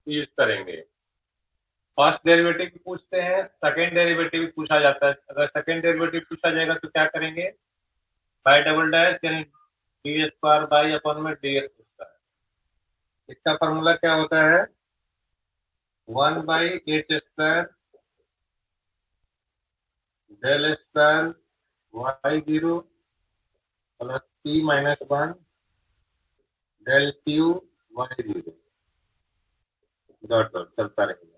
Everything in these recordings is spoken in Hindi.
यूज करेंगे। फर्स्ट डेरिवेटिव पूछते हैं, सेकेंड डेरिवेटिव पूछा जाता है। अगर सेकेंड डेरिवेटिव पूछा जाएगा तो क्या करेंगे, बाई डबल डैश यानी डी स्क्वायर बाई अपन में डी एक्स स्क्वायर। इसका फॉर्मूला क्या होता है, 1/8 square del square Y zero plus T minus one del Q Y zero dot dot चलता रहेगा।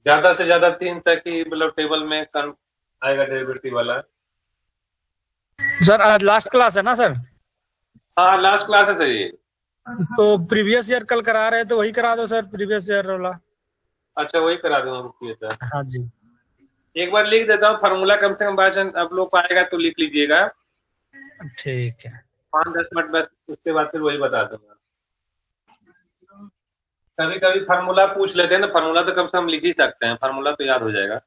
ज्यादा से ज्यादा 3 तक ही मतलब टेबल में कन आएगा डेरिवेटिव वाला। सर आज लास्ट क्लास है ना सर? हाँ लास्ट क्लास है सर ये। तो प्रीवियस ईयर कल करा रहे हैं तो वही करा दो सर, प्रीवियस ईयर वाला। अच्छा वही करा दूंगा, रुकिए सर। हाँ जी। एक बार लिख देता हूँ फार्मूला, कम से कम बाई चांस आप लोग को आएगा तो लिख लीजिएगा। ठीक है। 5-10 मिनट बस, उसके बाद फिर वही बता दूंगा। कभी कभी फार्मूला पूछ लेते हैं ना, फार्मूला तो कम से कम लिख ही सकते हैं, फार्मूला तो याद हो जाएगा।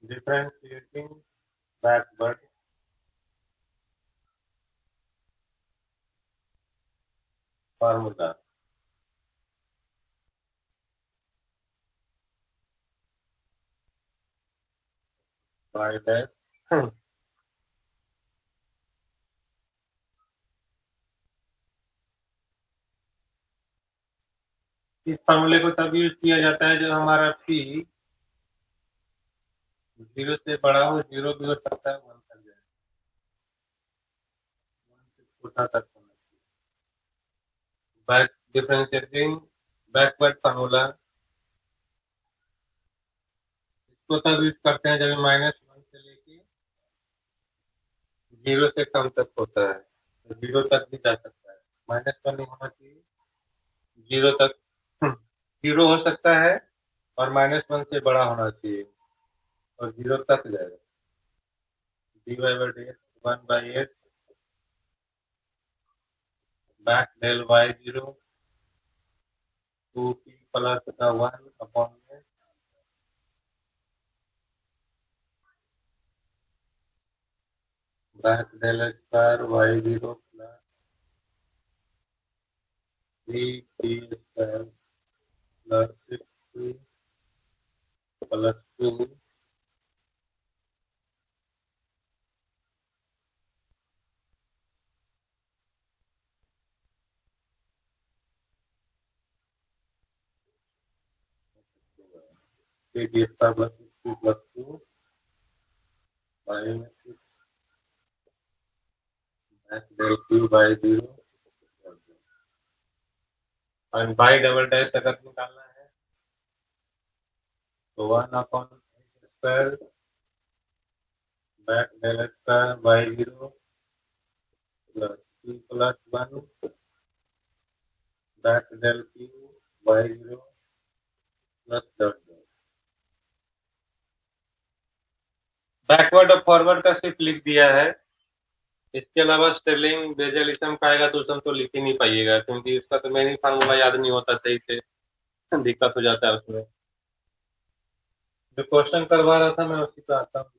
Differentiating backward formula. By dash इस फार्मूले को तब यूज किया जाता है जब हमारा पी 0 से बड़ा हो, 0 भी हो सकता है 1 तक जाए, 1 से छोटा तक होना चाहिए। बैक डिफरेंशिएटिंग बैकवर्ड फार्मूला इसको तब यूज करते हैं जब -1 से लेके 0 से कम तक होता है, तो 0 तक भी जा सकता है। -1 नहीं होना चाहिए, 0 तक 0 हो सकता है और -1 से बड़ा होना चाहिए और 0 तक जाएगा। dy by dx 1/8 back del Y zero 2p plus का 1 अपॉन में back del square Y zero plus 3p square plus 6p plus 2 3p square plus 6p plus 2 Y में 6 back del Q by zero और बाई डबल डैश अगर निकालना है तो 1 upon square back del square by zero plus q plus 1 back del Q by zero plus dot dot. Backward और फॉरवर्ड का सिर्फ लिख दिया है। इसके अलावा स्टेरलिंग बेजलिज्म का आएगा तो उसमें तो लिख ही नहीं पाइएगा, क्योंकि उसका तो मेन ही फार्मूला याद नहीं होता सही से, दिक्कत हो जाता है उसमें। जो क्वेश्चन करवा रहा था मैं उसी पे आता हूँ।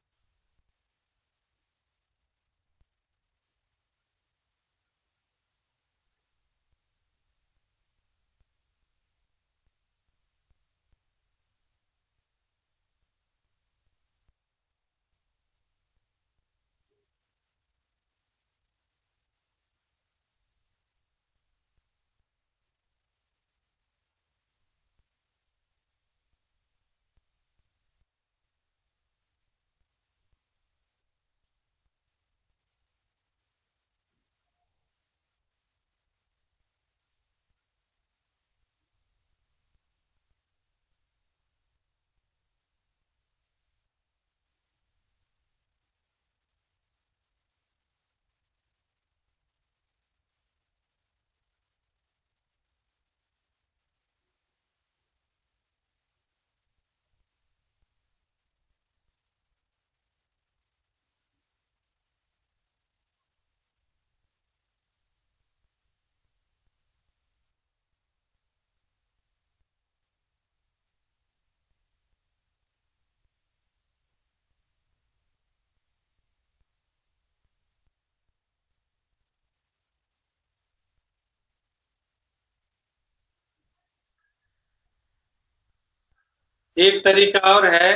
एक तरीका और है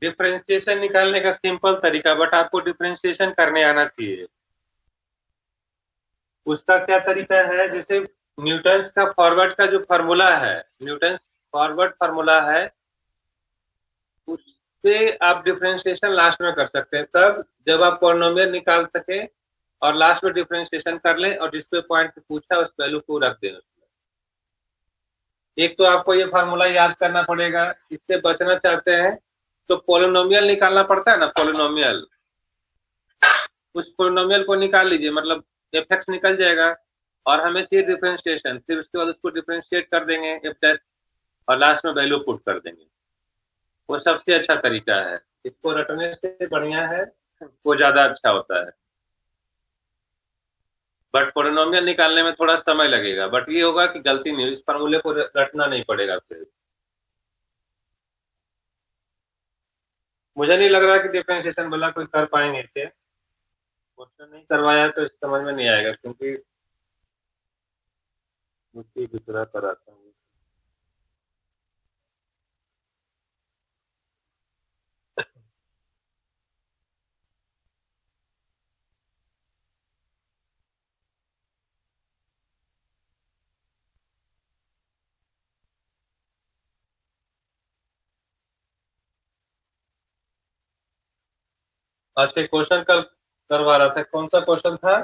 डिफरेंशिएशन निकालने का, सिंपल तरीका, बट आपको डिफरेंशिएशन करने आना चाहिए। उसका क्या तरीका है, जैसे न्यूटन्स का फॉरवर्ड का जो फार्मूला है, न्यूटन्स फॉरवर्ड फार्मूला है, उससे आप डिफरेंशिएशन लास्ट में कर सकते हैं, तब जब आप पॉलिनोमियल निकाल सके और लास्ट में डिफरेंशिएशन कर लें और जिस पे पॉइंट पूछा उस वैल्यू को रख दें उसमें। एक तो आपको ये फार्मूला याद करना पड़ेगा। इससे बचना चाहते हैं तो पॉलिनोमियल निकालना पड़ता है ना, पॉलिनोमियल, उस पॉलिनोमियल को निकाल लीजिए, मतलब एफ एक्स निकल जाएगा और हमें चाहिए डिफरेंशिएशन, फिर उसके बाद उसको डिफरेंशिएट कर देंगे एफ डैश और लास्ट में वैल्यू पुट कर देंगे। वो सबसे अच्छा तरीका है, इसको रटने से बढ़िया है, वो ज्यादा अच्छा होता है। बट पॉलिनोमियल निकालने में थोड़ा समय लगेगा, बट ये होगा कि गलती नहीं, इस फॉर्मूले को रटना नहीं पड़ेगा फिर। मुझे नहीं लग रहा कि डिफरेंशिएशन वाला कोई कर पाएंगे इसे, क्वेश्चन नहीं करवाया तो समझ में नहीं आएगा, क्योंकि मुझे दूसरा कराता हूँ। अच्छा, क्वेश्चन कल करवा रहा था, कौन सा क्वेश्चन था?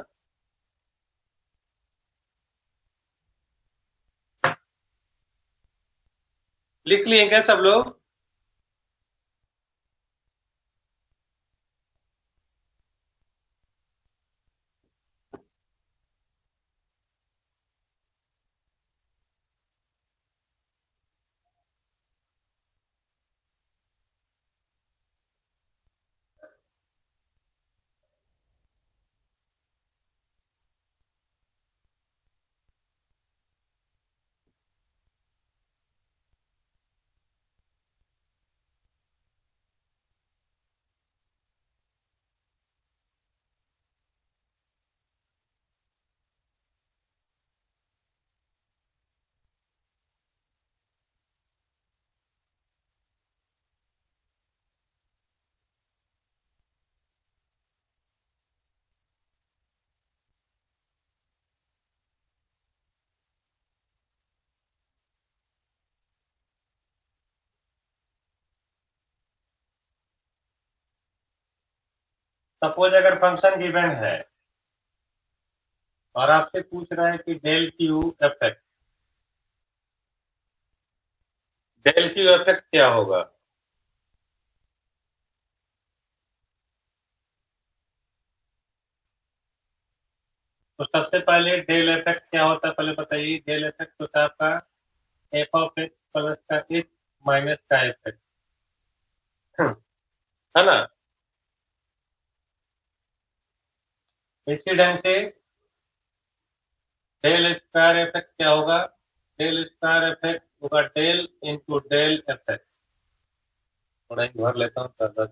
लिख लिए क्या सब लोग? सपोज अगर फंक्शन गिवन है और आपसे पूछ रहा है कि del Q F X, del Q F X क्या होगा? तो सबसे पहले डेल एफ एक्स क्या होता है पहले बताइए। डेल एफ एक्स होता है आपका एफ ऑफ एक्स प्लस का एक्स माइनस का एफ एक्स, है ना? इसी ढंग से डेल स्क्वायर एफ एक्स क्या होगा? डेल स्क्वायर एफ एक्स होगा del into del F X. थोड़ा ही भर लेता हूँ ज्यादा।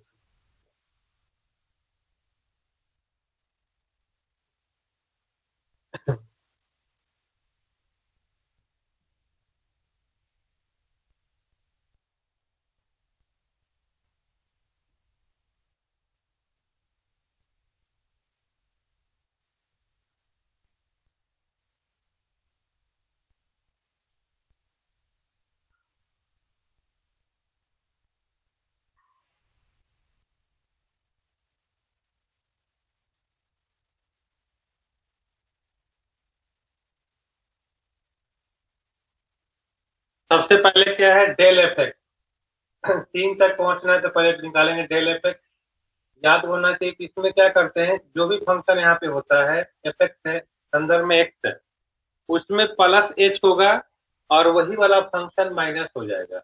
सबसे पहले क्या है? Del F X. तीन तक पहुंचना है तो पहले निकालेंगे डेल एफ एक्स। याद होना चाहिए कि इसमें क्या करते हैं, जो भी फंक्शन यहाँ पे होता है एफ एक्स है, संदर्भ में एक्स है, उसमें प्लस एच होगा और वही वाला फंक्शन माइनस हो जाएगा।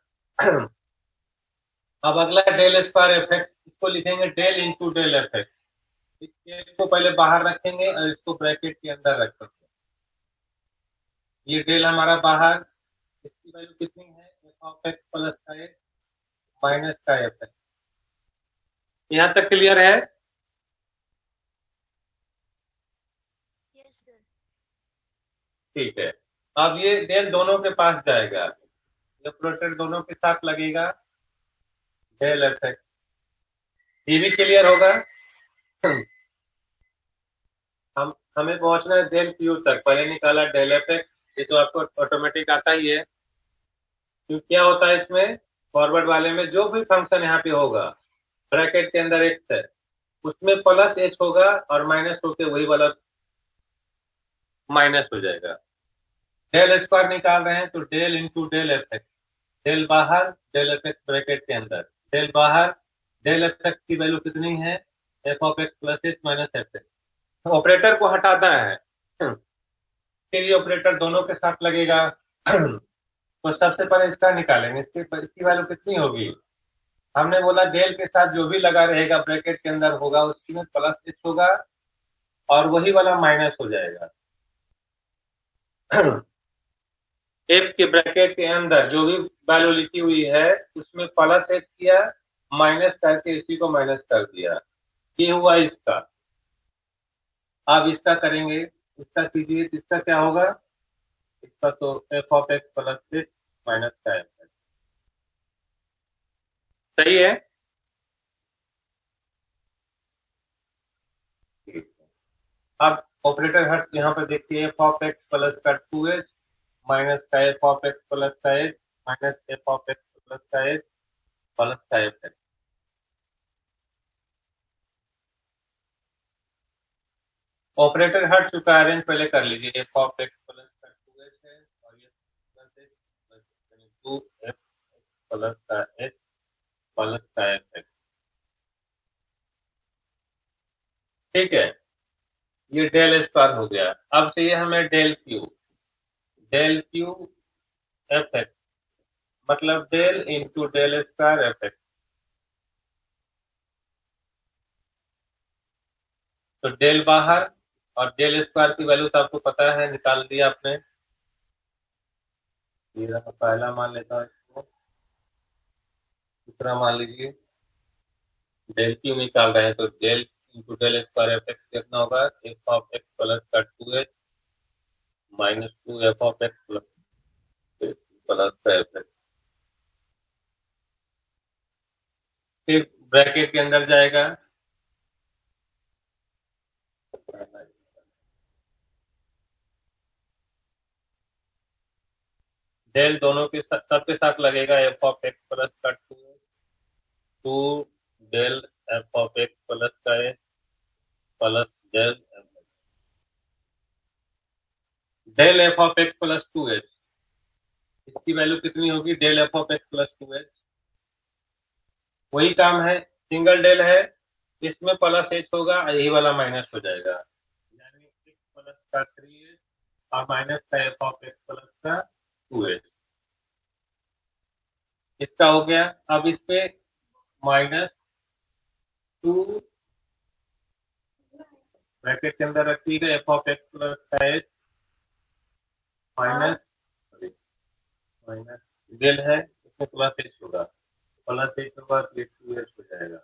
अब अगला डेल स्क्वायर एफ एक्स, इसको लिखेंगे del into del F X. इसको पहले बाहर रखेंगे और इसको ब्रैकेट के अंदर रखेंगे। ये डेल हमारा बाहर, इसकी वैल्यू कितनी है? एफ ऑफ एक्स प्लस का एक्स माइनस का एफ एक्स। यहाँ तक क्लियर है? Yes sir. ठीक है। अब ये डेल दोनों के पास जाएगा, ये प्रोडक्ट दोनों के साथ लगेगा डेल एफ एक्स, ये भी क्लियर होगा। हमें पहुंचना है डेल क्यू तक, पहले निकाला डेल एफ एक्स, ये तो आपको ऑटोमेटिक आता ही है। तो क्या होता है इसमें, फॉरवर्ड वाले में जो भी फंक्शन यहाँ पे होगा ब्रैकेट के अंदर एक्स है, उसमें प्लस एच होगा और माइनस होके वही वाला माइनस हो जाएगा। डेल स्क्वायर निकाल रहे हैं तो del into del F X, del बाहर डेल एफ एक्स ब्रैकेट के अंदर, डेल बाहर, डेल एफ एक्स की वैल्यू कितनी है, F of x plus H minus F X. Operator को हटाना है, फिर ये ऑपरेटर दोनों के साथ लगेगा। तो सबसे पहले इसका निकालेंगे, इसकी वैल्यू कितनी होगी, हमने बोला डेल के साथ जो भी लगा रहेगा ब्रैकेट के अंदर होगा उसकी में प्लस एच होगा और वही वाला माइनस हो जाएगा। एफ के ब्रैकेट के अंदर जो भी वैल्यू लिखी हुई है उसमें प्लस एच किया, माइनस करके इसी को माइनस कर दिया, ये हुआ इसका। अब इसका करेंगे, इसका कीजिए तो इसका क्या होगा, इसका तो F of x plus H minus का एफ, सही है। अब ऑपरेटर हट, यहाँ पर देखिए एफ ऑफ एक्स प्लस का 2h माइनस का एफ ऑफ एक्स प्लस का h minus f of x plus का h प्लस का एफ एक्स। ऑपरेटर हट चुका है, अरेंज पहले कर लीजिए, एफ ऑफ एक्स प्लस का 2h है और ये plus h plus 2f plus का h प्लस का एफ एक्स, ठीक है। ये डेल स्क्वायर हो गया। अब चाहिए हमें del cube, del Q F x मतलब del into del square F x. तो डेल बाहर और डेल स्क्वायर की वैल्यू तो आपको पता है, निकाल दिया आपने। ये रहा पहला, मान लेता हूँ इसको, दूसरा मान लीजिए डेल क्यू निकाल रहे हैं तो del into del square F X कितना होगा, एफ ऑफ एक्स प्लस का 2h minus 2 F of x plus का एफ एक्स, फिर ब्रैकेट के अंदर जाएगा डेल, दोनों के साथ सबके साथ लगेगा एफ ऑफ एक्स प्लस का 2 del F of x plus का a plus del del F of x plus 2h, इसकी वैल्यू कितनी होगी, del F of x plus 2h, वही काम है, सिंगल डेल है, इसमें प्लस एच होगा यही वाला माइनस हो जाएगा, यानी एक्स प्लस का 3h और माइनस का एफ ऑफ एक्स प्लस का 2h, इसका हो गया। अब इस पे माइनस 2 ब्रैकेट के अंदर रखिएगा एफ ऑफ एक्स प्लस का एच माइनस माइनस डेल है, इसमें प्लस एच होगा, प्लस एच होगा तो 2h हो जाएगा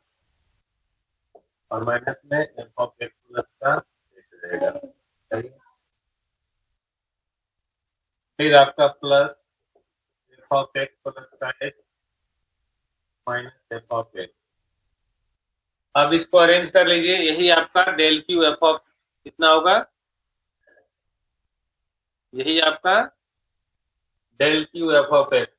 और माइनस में एफ ऑफ एक्स प्लस का एच रहेगा, सही। फिर आपका plus f of x plus का h minus f of x. अब इसको अरेंज कर लीजिए, यही आपका डेल क्यू एफ ऑफ कितना होगा, यही आपका del Q F of X.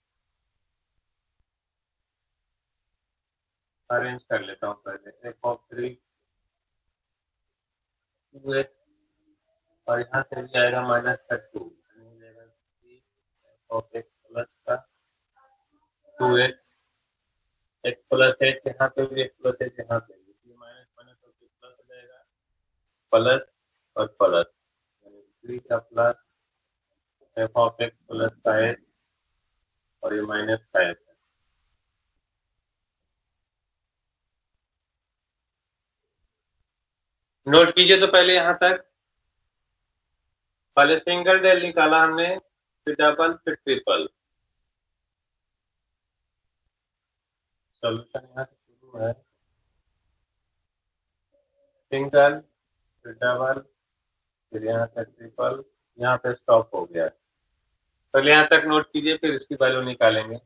Arrange कर लेता हूँ पहले, एफ ऑफ 3 2h और यहाँ से भी आएगा माइनस का 2, एफ ऑफ एक्स प्लस का 2h, एक्स प्लस एच यहाँ पे भी, एक्स प्लस एच यहाँ पे भी, माइनस माइनस होकर प्लस हो जाएगा, प्लस और प्लस, यानी 3 का plus f of x plus का एच और ये माइनस का एच। नोट कीजिए तो पहले यहाँ तक, पहले सिंगल डेल निकाला हमने, फिर डबल, फिर ट्रिपल। सॉल्यूशन यहाँ से शुरू है, सिंगल फिर डबल फिर यहाँ से ट्रिपल, यहाँ पे स्टॉप हो गया। पहले यहाँ तक नोट कीजिए, फिर इसकी वैल्यू निकालेंगे।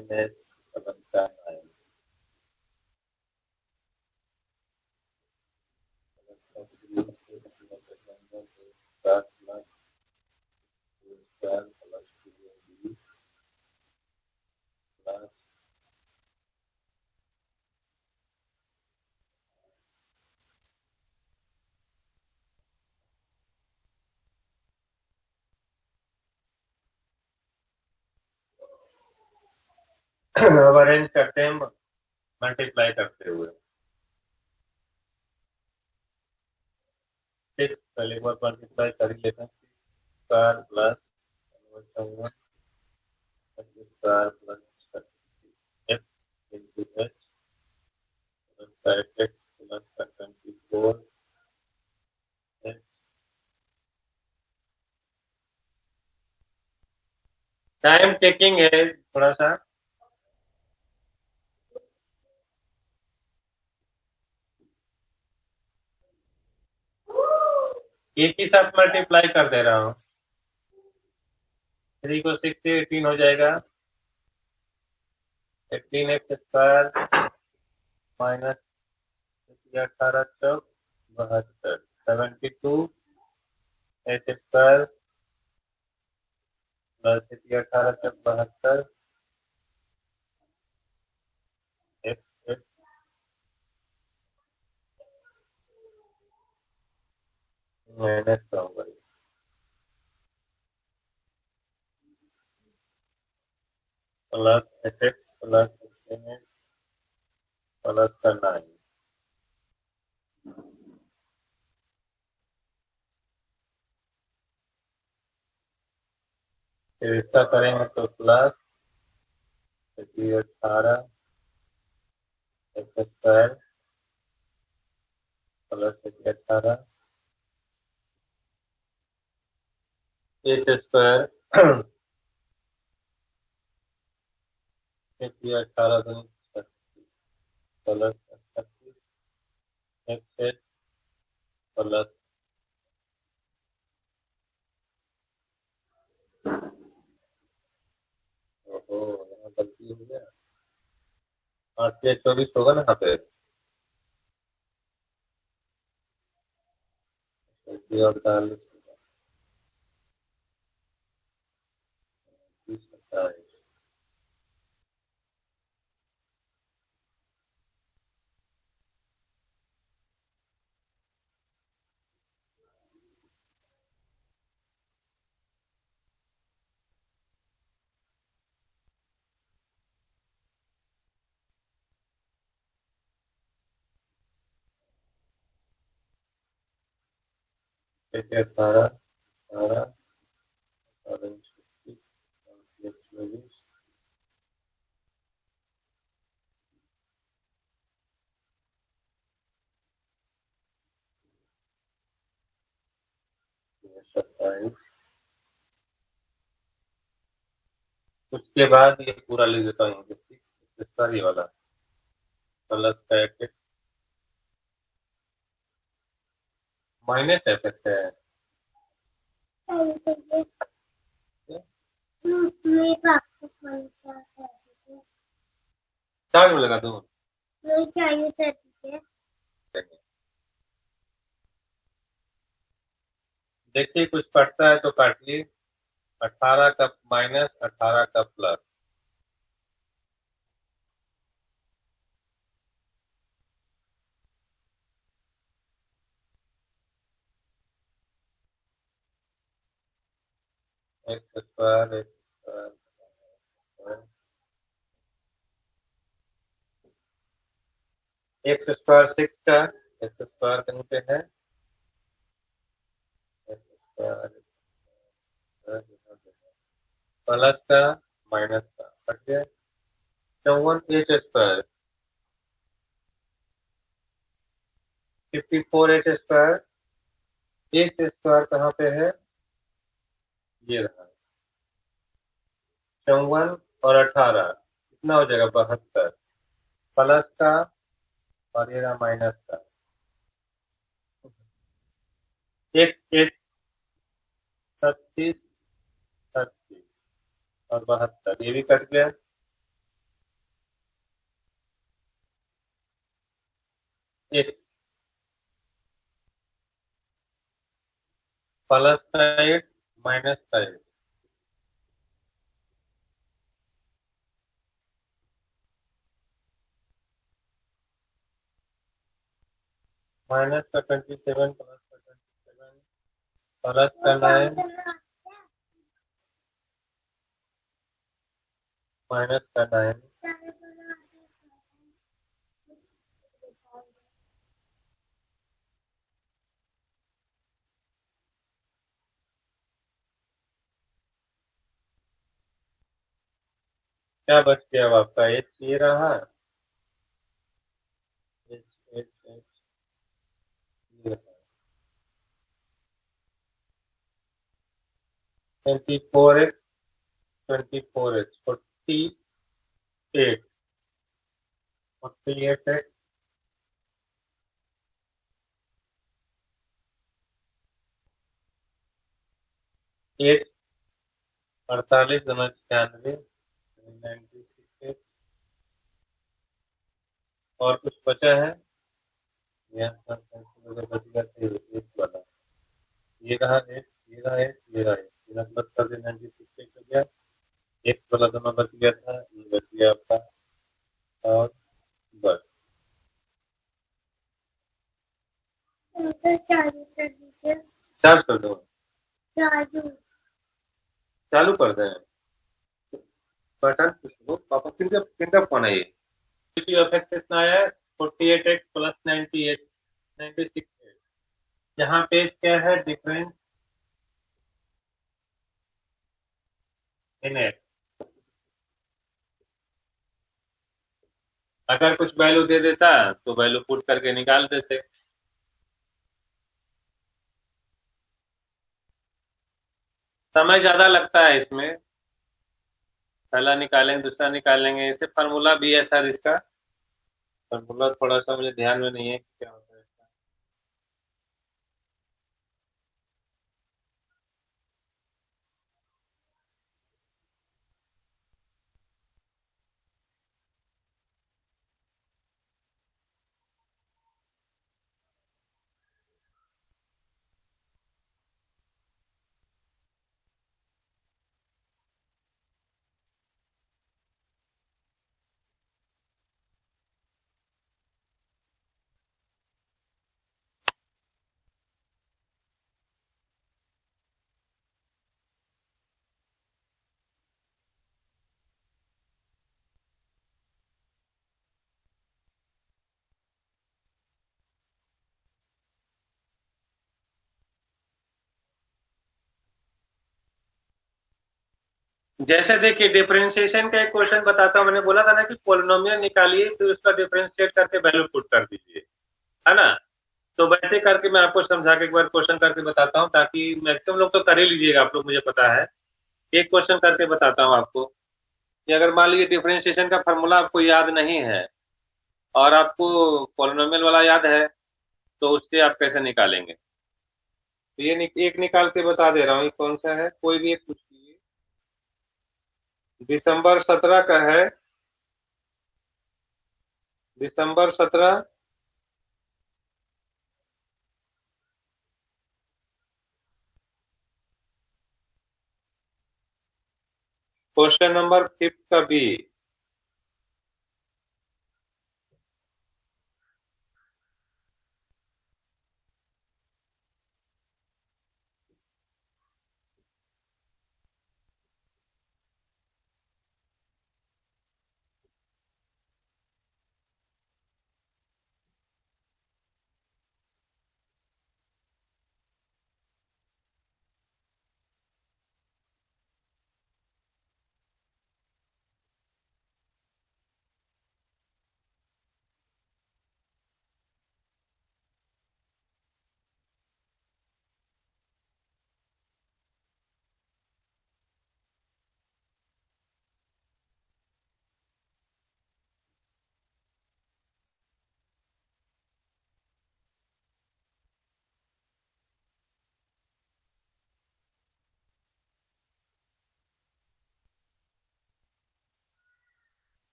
माइनस 7 अब अरेंज करते हैं मल्टीप्लाई करते हुए। 6 पहले एक बार मल्टीप्लाई कर ही लेते हैं। Square plus square plus F into H plus x plus 24 H. Time taking है थोड़ा सा। एक ही साथ मल्टीप्लाई कर दे रहा हूँ। 3 को 6 से 18 हो जाएगा। 18 एक्स स्क्वायर माइनस 18 चौक 72 72 एच स्क्वायर प्लस 18 चौक 72 x x minus plus H x plus 16 plus 9 फिर इसका करेंगे तो plus 18 x square plus 18 H square 18 plus 36 x x plus ओहो यहाँ गलती हो गया। 8 से 24 होगा ना यहाँ पे। और 40 18 18 27। उसके बाद ये पूरा लिख देता हूँ ये वाला प्लस का एक्स माइनस एफ एक्स है। चार्ज में लगा दूँ देखिए कुछ कटता है तो काटिए। 18 का माइनस 18 का plus x square x square 6 का एक्स स्क्वायर कहीं पे है प्लस का माइनस का कट गया। 54 H square 54 H square H square कहाँ पे है ये रहा। 54 और 18 कितना हो जाएगा 72 प्लस का और ये रहा माइनस का। एक्स एक्स 36 36 और 72 ये भी कट गया। एक्स प्लस का 8 माइनस का 8 माइनस का 27 प्लस का 27 प्लस का 9 माइनस का 9 क्या बच गया अब आपका एच ये रहा एच एच एच ये रहा 24x 24x 48 48x 8 48 गुना 96 96 और कुछ बचा है यहाँ अगर बच गया तो एक वाला ये रहा एक ये रहा एक ये रहा एक ये प्लस कर दे 96 हो गया एक वाला दोनों बच गया था ये बच गया आपका और बस चालू कर दीजिए। चार्ज कर दो चालू चालू कर दें बटन कुछ लो पापा किनका फोन है ये एफ एक्स कितना आया है 48x प्लस 98 96 यहाँ पे क्या है डिफरेंस इन एक्स अगर कुछ वैल्यू दे देता तो वैल्यू पुट करके निकाल देते समय ज्यादा लगता है इसमें पहला निकालेंगे दूसरा निकालेंगे इसे फार्मूला भी है सर इसका फार्मूला थोड़ा सा मुझे ध्यान में नहीं है कि क्या होता है इसका जैसे देखिए डिफरेंशिएशन का एक क्वेश्चन बताता हूँ मैंने बोला था ना कि पोलिनोमियल निकालिए फिर उसका डिफरेंशिएट करके वैल्यू पुट कर दीजिए है ना तो वैसे करके मैं आपको समझा के एक बार क्वेश्चन करके बताता हूँ ताकि मैक्सिमम लोग तो कर ही लीजिएगा आप लोग मुझे पता है एक क्वेश्चन करके बताता हूँ आपको कि अगर मान लीजिए डिफरेंशिएशन का फॉर्मूला आपको याद नहीं है और आपको पोलिनोमियल वाला याद है तो उससे आप कैसे निकालेंगे तो ये एक निकाल के बता दे रहा हूँ ये कौन सा है कोई भी एक पूछ लीजिए दिसंबर 17 का है दिसंबर 17 क्वेश्चन नंबर 5 का बी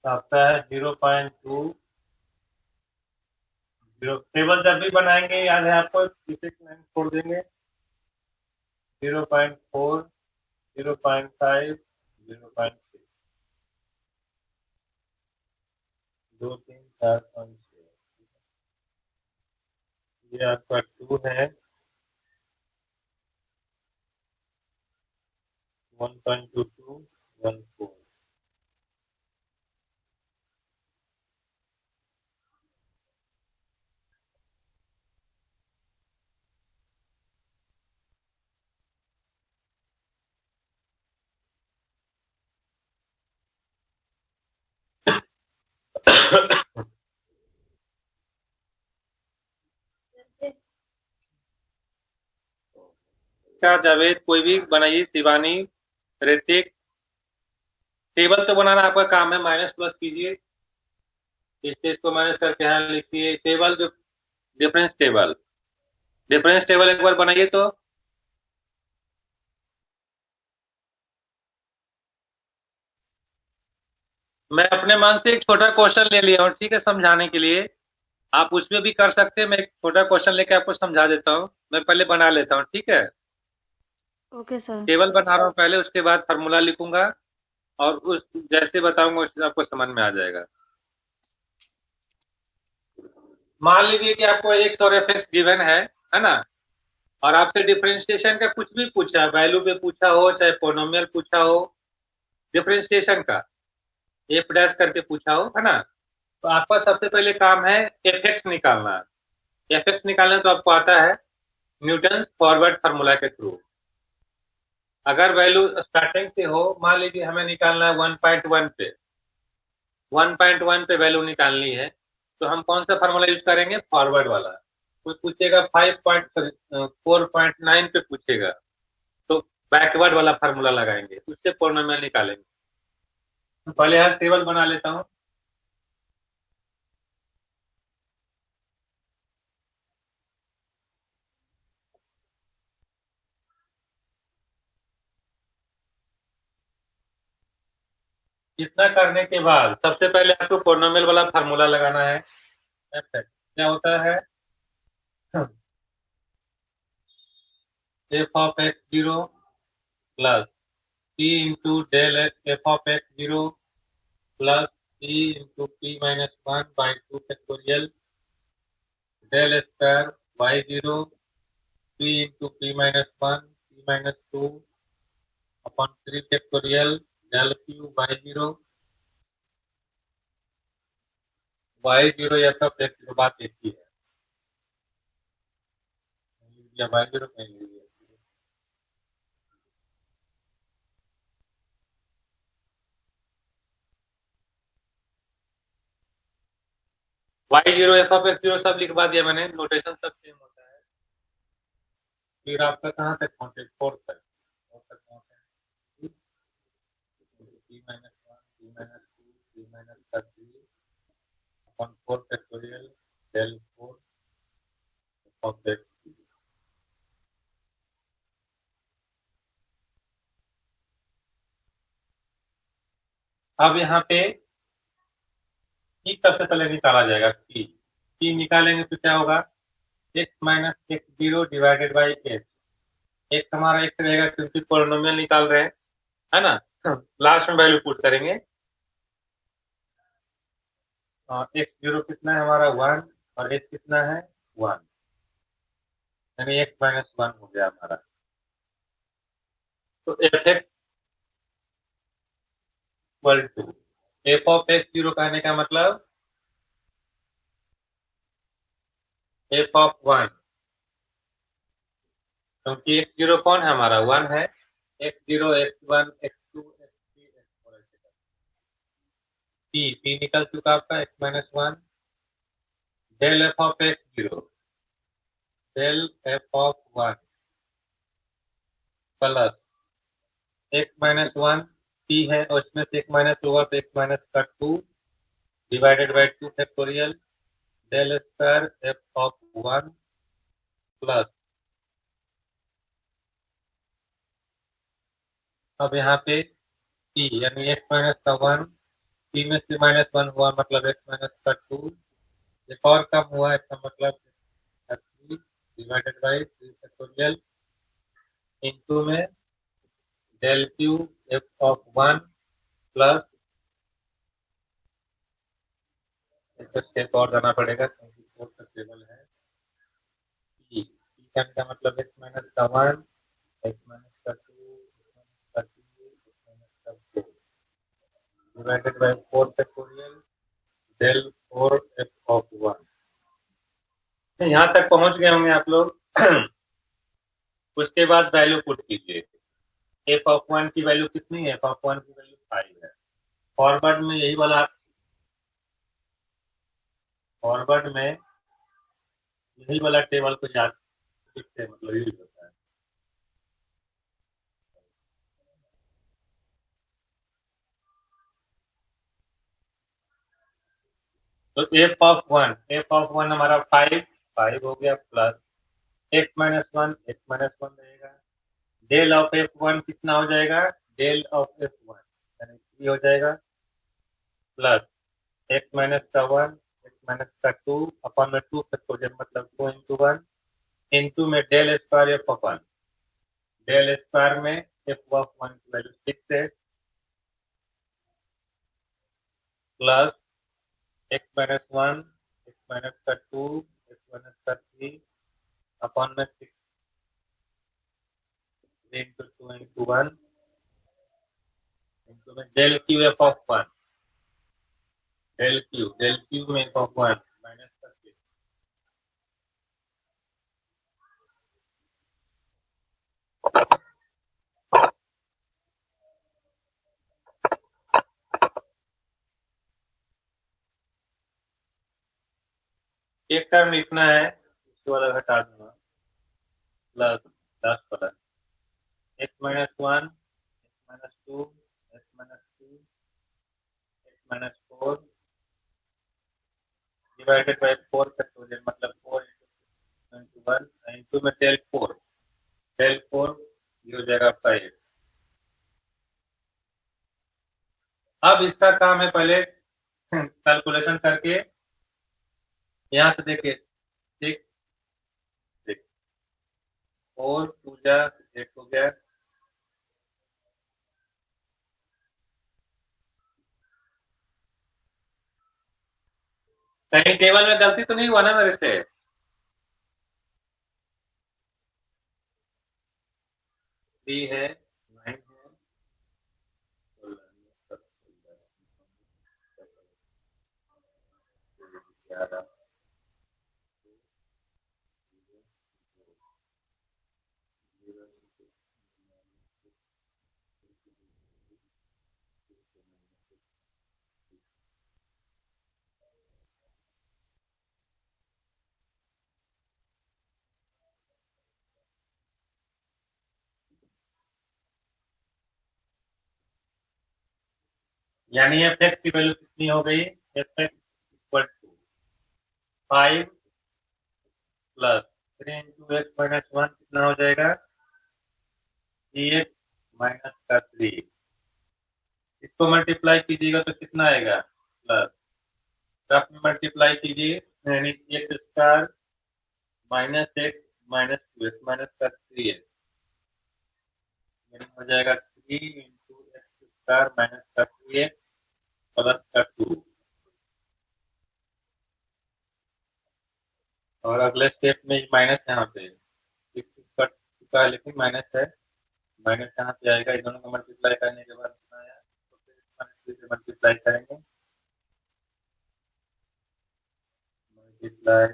आता है 0.2। टेबल जब भी बनाएंगे याद है आपको, इसे लाइन छोड़ देंगे। 0.4, 0.5, 0.6, 2, 3, 4, 5, 6। ये आपका 2 है, 1.22, 1.4। क्या जावेद, कोई भी बनाइए, शिवानी, ऋतिक। टेबल तो बनाना आपका काम है, माइनस प्लस कीजिए, इससे इसको माइनस करके यहाँ लिखिए। टेबल जो डिफरेंस टेबल, डिफरेंस टेबल एक बार बनाइए तो। मैं अपने मन से एक छोटा क्वेश्चन ले लिया हूँ, ठीक है, समझाने के लिए। आप उसमें भी कर सकते हैं, मैं एक छोटा क्वेश्चन लेके आपको समझा देता हूँ। मैं पहले बना लेता हूँ, ठीक है। Okay sir. टेबल बना रहा हूँ पहले, उसके बाद फार्मूला लिखूंगा और उस जैसे बताऊंगा उससे आपको समझ में आ जाएगा। मान लीजिए कि आपको एक्स और एफ एक्स गिवन है ना, और आपसे डिफरेंशिएशन का कुछ भी पूछा, वैल्यू पे पूछा हो चाहे पोनोमियल पूछा हो, डिफरेंशिएशन का एफ डैश करके पूछा हो, है ना। तो आपका सबसे पहले काम है एफ एक्स निकालना। एफ एक्स निकालना तो आपको आता है न्यूटन फॉरवर्ड फार्मूला के थ्रू। अगर वैल्यू स्टार्टिंग से हो, मान लीजिए हमें निकालना है 1.1 पे, 1.1 पे वैल्यू निकालनी है, तो हम कौन सा फार्मूला यूज करेंगे? फॉरवर्ड वाला। कोई पूछेगा 4.9 पे पूछेगा, तो बैकवर्ड वाला फार्मूला लगाएंगे, उससे पॉलिनोमियल निकालेंगे। तो पहले यहाँ टेबल बना लेता हूँ। इतना करने के बाद सबसे पहले आपको पॉलिनोमियल वाला फार्मूला लगाना है। क्या होता है? F of X zero plus P into del F of X zero plus P into P minus 1/2 factorial del square Y zero P into P minus 1 P minus 2 upon 3 factorial del Q Y zero F of X. बात एक ही है, वाई जीरो कहीं लीजिए। Y zero F of X zero सब लिखवा दिया मैंने, नोटेशन सब सेम होता है। फिर आपका कहाँ तक पहुंचे? 4 तक। 4 तक पहुंचे, P minus 1 P minus 2 P minus 3 upon 4 factorial del 4 of x. अब यहाँ पे ई सबसे पहले निकाला जाएगा। पी निकालेंगे तो क्या होगा? X minus x zero divided by x. X हमारा एक्स रहेगा क्योंकि पॉलिनोमियल निकाल रहे हैं, है ना। लास्ट में वैल्यू पुट करेंगे। एक्स जीरो कितना है हमारा? 1, और एक्स कितना है? 1, यानी एक्स माइनस 1 हो गया हमारा। तो F X equal to F of X zero कहने का मतलब एफ ऑफ 1, क्योंकि एक्स जीरो कौन है हमारा? 1 है। X zero X 1 X 2 X 3 X 4 P निकल चुका आपका X minus 1 del F of X zero del F of 1 plus x minus 1 P है और इसमें से एक माइनस होगा तो एक्स माइनस का 2 divided by 2 factorial del square F of 1 plus, अब यहाँ पे पी यानी एक्स माइनस का 1 सी में सी माइनस वन हुआ मतलब एक्स माइनस का टू, एक और कम हुआ इसका मतलब three divided by three factorial into में del Q F of one plus एक स्टेप और जाना पड़ेगा क्योंकि फोर्थ का टेबल है पी का मतलब एक्स माइनस का वन एक्स माइनस का टू एक्स माइनस का थ्री एक्स माइनस का four divided by four factorial del four F of one. यहाँ तक पहुंच गए होंगे आप लोग। उसके बाद वैल्यू पुट कीजिए। एफ ऑफ वन की वैल्यू कितनी है? एफ ऑफ वन की वैल्यू 5 है। फॉरवर्ड में यही वाला, फॉरवर्ड में यही वाला टेबल को याद से मतलब यूज होता है। तो एफ ऑफ वन हमारा 5 हो गया प्लस एक्स माइनस वन रहेगा। डेल ऑफ एफ वन कितना हो जाएगा? डेल ऑफ एफ वन यानी 3 हो जाएगा प्लस एक्स माइनस का वन एक्स माइनस का टू अपन में टू फैक्टोरियल मतलब 2 इंटू वन इंटू में del square F of one, del square में एफ ऑफ वन की वैल्यू 6 है plus x minus one x minus का टू एक्स माइनस का थ्री अपॉन में 6 into two into one into में del Q F of one, del cube में एफ ऑफ वन माइनस का 6। एक टर्म लिखना है इसके वाला घटा दूंगा plus 10 plus x minus one x minus two x minus three X minus four divided by four factorial मतलब 4 इंटू वन इंटू में डेल फोर ये हो जाएगा 5। अब इसका काम है पहले कैलकुलेशन करके यहाँ से देखिए 6 4 2 जा 8 हो गया। कहीं टेबल में गलती तो नहीं हुआ ना मेरे से? थ्री है 9 है 11 यानी एफ एक्स की वैल्यू कितनी हो गई? F X equal to 5 plus 3 into X minus one कितना हो जाएगा? 3x माइनस का 3। इसको मल्टीप्लाई कीजिएगा तो कितना आएगा? प्लस ग्राफ में मल्टीप्लाई कीजिए यानी x square minus x minus two x minus का 3x यानी हो जाएगा 3 इंटू एक्स स्क्वायर माइनस का 3x प्लस का 2। और अगले स्टेप में माइनस यहाँ पे कट चुका है लेकिन माइनस है, माइनस यहाँ पे आएगा। इन दोनों को मल्टीप्लाई करने के बाद कितना आया तो फिर माइनस से मल्टीप्लाई करेंगे, multiply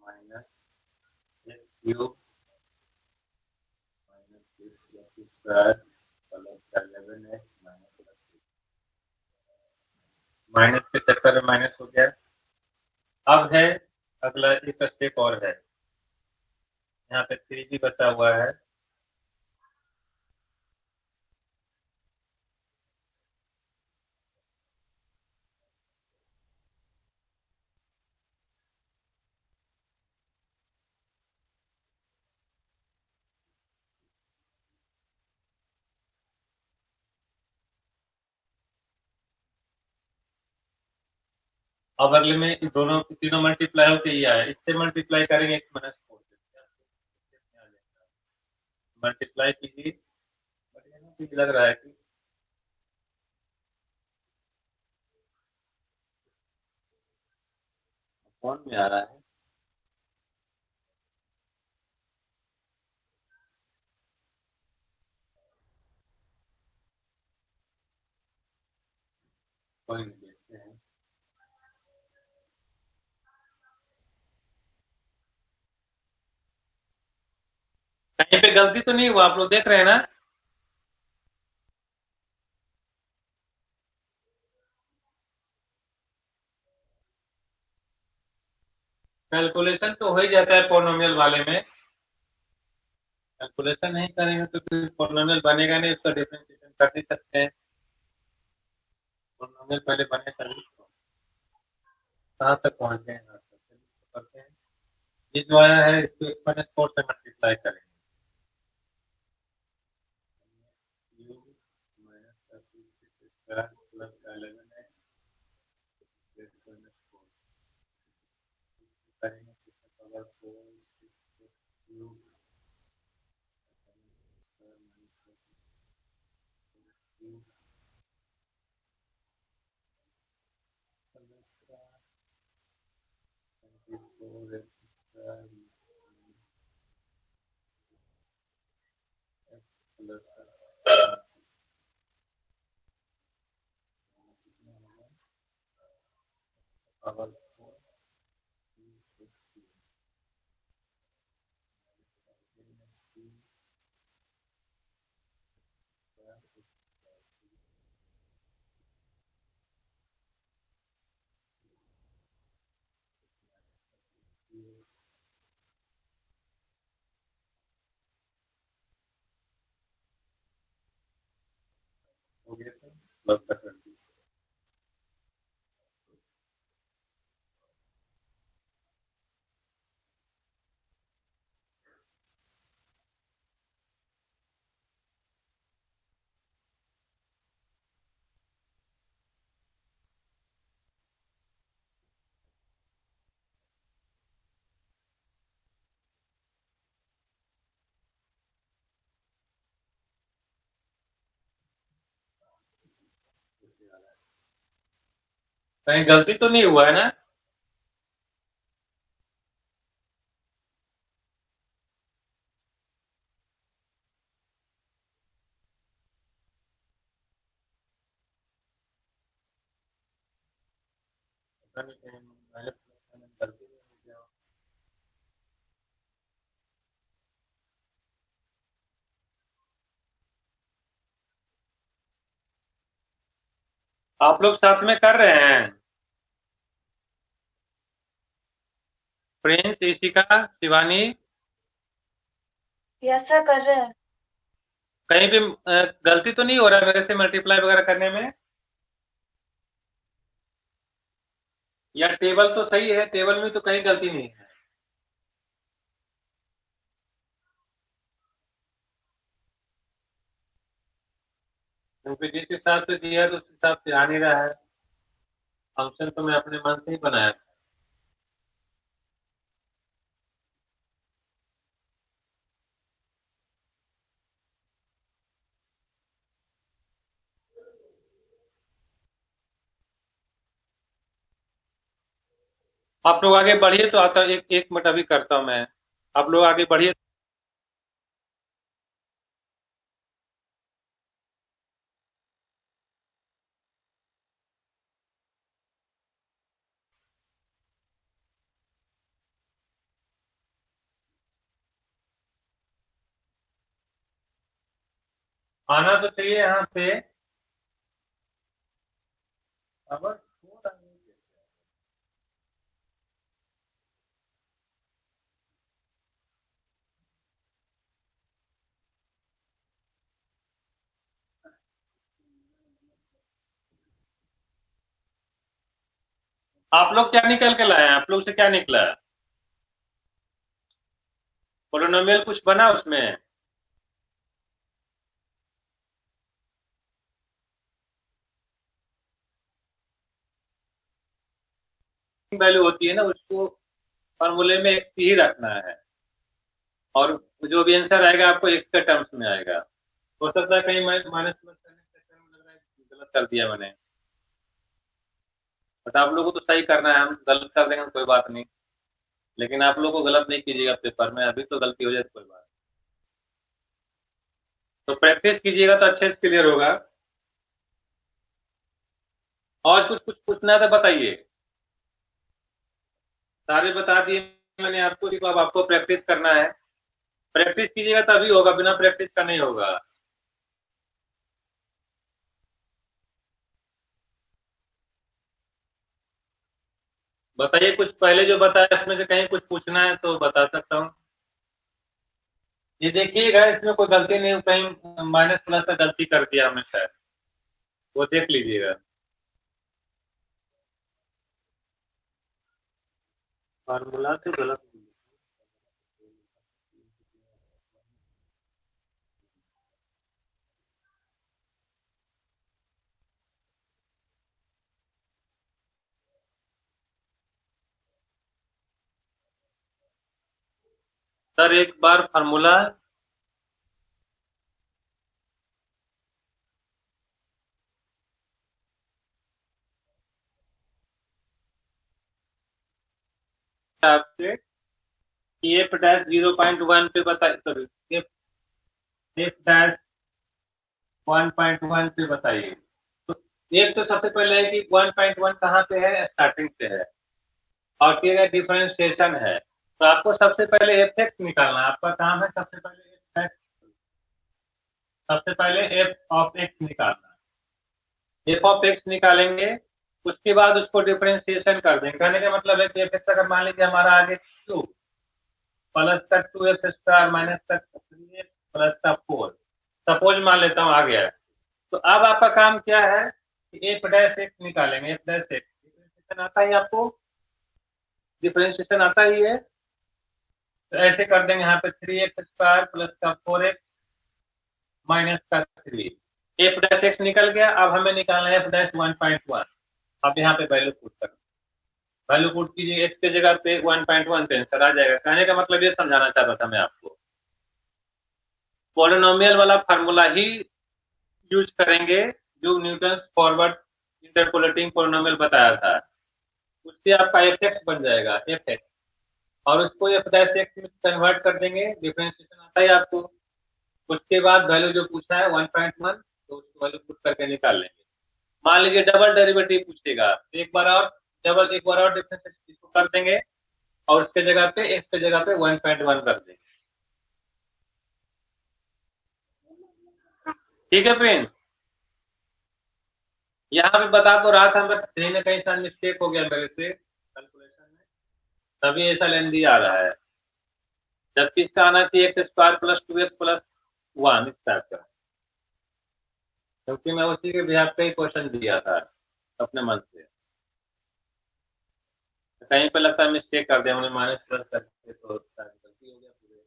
minus x cube square plus 11x minus के चक्कर में माइनस हो गया। अब है अगला एक स्टेप और है, यहाँ पे 3 भी बचा हुआ है। अब अगले में दोनों तीनों मल्टीप्लाई होकर ये आया, इससे मल्टीप्लाई करेंगे x माइनस 4 से मल्टीप्लाई कीजिए। ठीक लग रहा है कि कौन में आ रहा है। कोई नहीं, देखते हैं। कहीं पे गलती तो नहीं हुआ, आप लोग देख रहे हैं ना? कैलकुलेशन तो हो ही जाता है पॉलिनोमियल वाले में। कैलकुलेशन नहीं करेंगे तो फिर पॉलिनोमियल बनेगा नहीं, उसका डिफरेंशिएशन कर नहीं सकते हैं। पॉलिनोमियल पहले बने तभी तो। कहाँ तक पहुंचे हैं? यहाँ तक चलिए तो करते हैं। ये जो आया है इसको x माइनस 4 से मल्टीप्लाई करेंगे। u minus 36 square plus 11x plus minus 4 करेंगे तो इसका power 4 6 u square minus 4 24 x square x plus power 4 हो गया था प्लस का 20। कहीं गलती तो नहीं हुआ है ना? पता नहीं कहीं माइनस प्लस में गलती नहीं हो गया। आप लोग साथ में कर रहे हैं? Prince, Ishika, Shivani, yes sir कर रहे हैं। कहीं भी गलती तो नहीं हो रहा है मेरे से मल्टीप्लाई वगैरह करने में? या टेबल तो सही है, टेबल में तो कहीं गलती नहीं है? क्योंकि जिस हिसाब से दिया है तो उस हिसाब से आ नहीं रहा है। फंक्शन तो मैं अपने मन से ही बनाया था। आप लोग आगे बढ़िए तो आता एक एक मिनट अभी करता हूँ मैं। आप लोग आगे बढ़िए। आना तो चाहिए यहाँ पे। अब आप लोग क्या निकल के लाए हैं? आप लोग से क्या निकला है? पोलिनोमियल कुछ बना उसमें? वैल्यू होती है ना, उसको फॉर्मूले में एक्स ही रखना है, और जो भी आंसर आएगा आपको एक्स के टर्म्स में आएगा। हो सकता है कहीं माइनस प्लस करने के चक्कर में लग रहा है गलत कर दिया मैंने, बट आप लोगों को तो सही करना है, हम गलत कर देंगे तो कोई बात नहीं, लेकिन आप लोगों को गलत नहीं कीजिएगा पेपर में, अभी तो गलती हो जाए तो कोई बात नहीं। तो प्रैक्टिस कीजिएगा तो अच्छे से क्लियर होगा। और कुछ कुछ पूछना है तो बताइए। सारे बता दिए मैंने आपको कि अब आपको प्रैक्टिस करना है। प्रैक्टिस कीजिएगा तभी होगा, बिना प्रैक्टिस का नहीं होगा। बताइए कुछ पहले जो बताया उसमें से कहीं कुछ पूछना है तो बता सकता हूँ। ये देखिएगा इसमें कोई गलती नहीं, कहीं माइनस प्लस का गलती कर दिया हमने शायद, वो देख लीजिएगा। फार्मूला तो गलत। सर एक बार फार्मूला आपसे कि एफ डैश 0.1 पे बताइए, सॉरी एफ एफ डैश 1.1 पे बताइए। तो एक तो सबसे पहले है कि 1.1 कहाँ पे है, स्टार्टिंग से है, और फिर डिफरेंशिएशन है। तो आपको सबसे पहले एफ एक्स निकालना है, आपका काम है सबसे पहले सबसे पहले एफ ऑफ एक्स निकालना है। एफ ऑफ एक्स निकालेंगे, उसके बाद उसको डिफरेंशिएशन कर देंगे। कहने का मतलब है कि एफ एक्स अगर मान लीजिए हमारा आगे 2 प्लस का 2 एक्स स्क्वायर माइनस का 3x प्लस का 4, सपोज मान लेता हूँ आ गया है। तो अब आपका काम क्या है कि एफ डैश एक्स निकालेंगे। एफ डैश एक्स डिफरेंशिएशन आता ही आपको, डिफरेंशिएशन आता ही है। तो ऐसे कर देंगे यहाँ पे 3x² प्लस का 4x माइनस का 3। एफ डैश एक्स निकल गया। अब हमें निकालना है एफ डैश 1.1। अब यहाँ पे वैल्यू पुट कर, वैल्यू पुट कीजिए, एक्स की जगह पे 1.1 पे आंसर आ जाएगा। कहने का मतलब ये समझाना चाहता था मैं आपको, पॉलिनोमियल वाला फार्मूला ही यूज करेंगे जो न्यूटन फॉरवर्ड इंटरपोलेटिंग पॉलिनोमियल बताया था। उससे आपका एफ एक्स बन जाएगा, एफ एक्स, और उसको एफ डैश एक्स में कन्वर्ट कर देंगे। डिफरेंशिएशन आता है आपको। उसके बाद वैल्यू जो पूछा है 1.1, तो उसको वैल्यू पुट करके निकाल लेंगे। मान लीजिए डबल डेरिवेटिव पूछेगा, तो एक बार और डिफरेंशिएशन कर देंगे, और उसके जगह पे एक्स के जगह पे 1.1 कर देंगे। ठीक है फ्रेंड्स, यहाँ पे बता तो रहा था, बस कहीं ना कहीं शायद मिस्टेक हो गया मेरे से कैलकुलेशन में, तभी ऐसा लेंदी आ रहा है। जबकि इसका आना चाहिए x² प्लस 2x प्लस 1 इस टाइप का, क्योंकि मैं उसी के बिहाफ पे ही क्वेश्चन दिया था अपने मन से। कहीं पे लगता है मिस्टेक कर दिया उन्हें, माइनस प्लस करके, तो शायद गलती हो गया पूरे।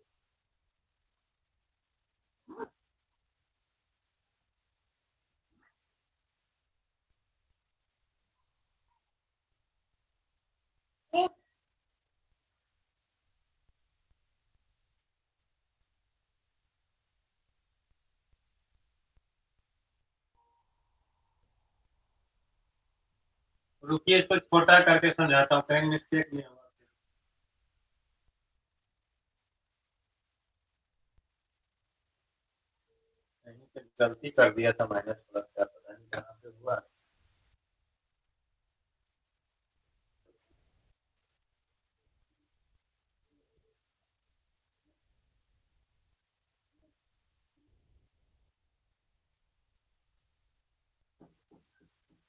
रुकिए इसको छोटा करके समझाता हूँ, कहीं मिस्टेक नहीं होगा। कहीं पे गलती कर दिया था माइनस प्लस का, पता नहीं कहाँ पे हुआ।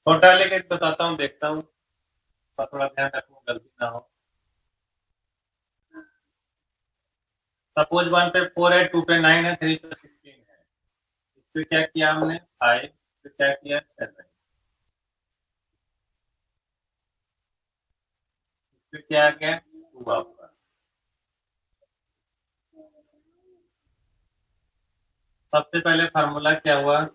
छोटा लेके बताता हूँ, देखता हूँ, और थोड़ा ध्यान रखूँ गलती ना हो। सपोज 1 पे 4 है, 2 पे 9 है, 3 पे 16 है। इस पे क्या किया हमने 5, इस पे क्या किया 7, इस पे क्या आ गया 2 आपका। सबसे पहले फार्मूला क्या हुआ,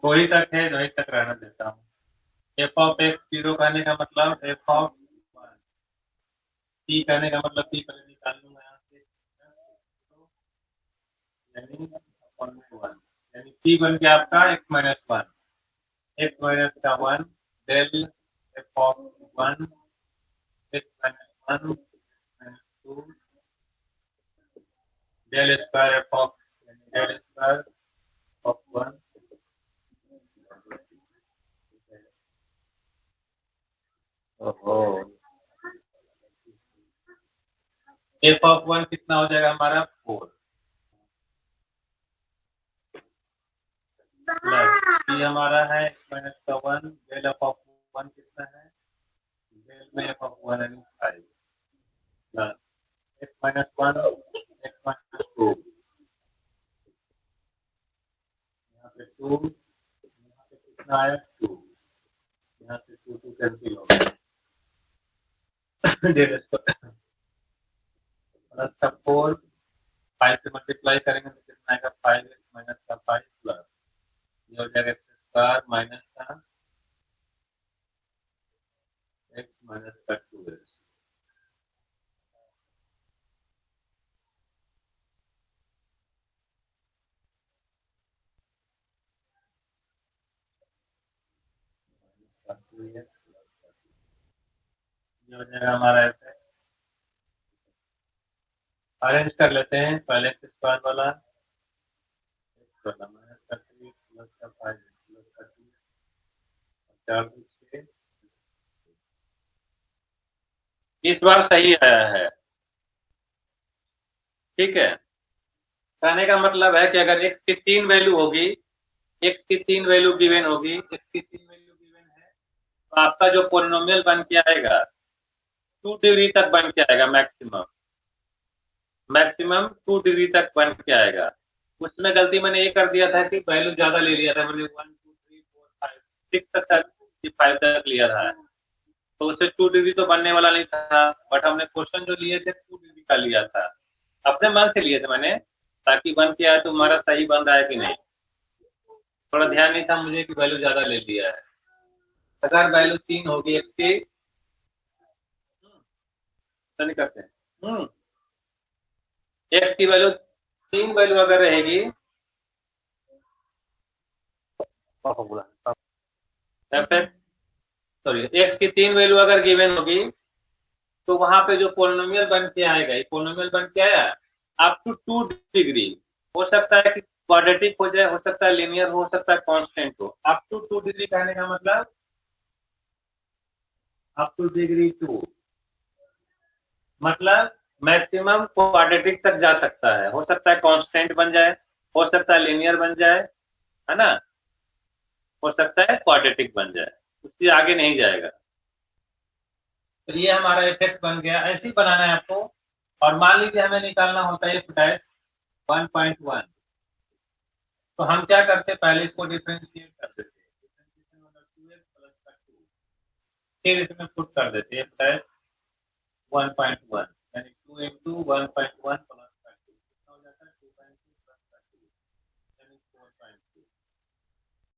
वही तक है, वही तक रहने देता हूँ। एफ ऑफ एक्स 0 कहने का मतलब एफ ऑफ टी कहने का मतलब टी पहले निकाल लूंगा यहाँ से, यानी 1/1, यानी टी बन गया आपका x माइनस 1, x माइनस का 1 del F of 1 x minus 1 minus 2 del square F of, यानी डेल स्क्वायर ऑफ 1। ओहो, एफ ऑफ 1 कितना हो जाएगा हमारा 4 प्लस टी हमारा है x माइनस का 1 डेल एफ ऑफ 1 कितना है, डेल में एफ ऑफ 1 यानी 5 plus x minus 1 x minus 2, यहाँ पे 2, यहाँ पे कितना है 2, यहाँ से 2 कैंसिल हो गया, डेल स्क्वायर प्लस का 4, 5 से मल्टीप्लाई करेंगे तो कितना आएगा 5x माइनस का 5 प्लस ये हो जाएगा x स्क्वायर माइनस का x माइनस का 2x। ये हो जाएगा हमारा ऐसे, अरेंज कर लेते हैं पहले x स्क्वायर वाला, x वाला माइनस का 3 प्लस का 5 प्लस का 2, 4 6। इस बार सही आया है, ठीक है। कहने का मतलब है कि अगर x की 3 वैल्यू होगी, x की 3 वैल्यू गिवन होगी, x की 3 वैल्यू गिवन है, तो आपका जो पोलिनोमियल बन के आएगा 2 डिग्री तक बन के आएगा, मैक्सिमम 2 डिग्री तक बन के आएगा। उसमें गलती मैंने ये कर दिया था कि वैल्यू ज्यादा ले लिया था, मैंने 1 2 3 4 5 6 तक 5 तक लिया था, तो उससे 2 डिग्री तो बनने वाला नहीं था। बट हमने क्वेश्चन जो लिए थे 2 डिग्री का लिया था, अपने मन से लिए थे मैंने, ताकि बन के आए तो हमारा सही बन रहा है कि नहीं। थोड़ा ध्यान नहीं था मुझे कि वैल्यू ज्यादा ले लिया है। अगर वैल्यू 3 होगी एक्स की, नहीं करते हैं, एक्स की वैल्यू 3 वैल्यू अगर रहेगी, सॉरी एक्स की 3 वैल्यू अगर गिवन होगी, तो वहां पे जो पोलिनोमियल बन के आएगा, ये पोलिनोमियल बन के आया अप टू 2 डिग्री, हो सकता है कि क्वाड्रेटिक हो जाए, हो सकता है लीनियर हो सकता है कांस्टेंट हो। अप टू 2 डिग्री कहने का मतलब अप टू डिग्री 2 मतलब मैक्सिमम क्वाड्रेटिक तक जा सकता है, हो सकता है कांस्टेंट बन जाए, हो सकता है लीनियर बन जाए, है ना, हो सकता है क्वाड्रेटिक बन जाए, उससे आगे नहीं जाएगा। तो ये हमारा एफ एक्स बन गया। ऐसे ही बनाना है आपको। और मान लीजिए हमें निकालना होता है एफ डैश 1.1, तो हम क्या करते, पहले इसको डिफरेंशिएट कर देते, डिफरेंशिएशन मतलब 2x प्लस का 2 फिर इसमें पुट कर देते हैं प्लस 1.1 यानी 2 into 1.1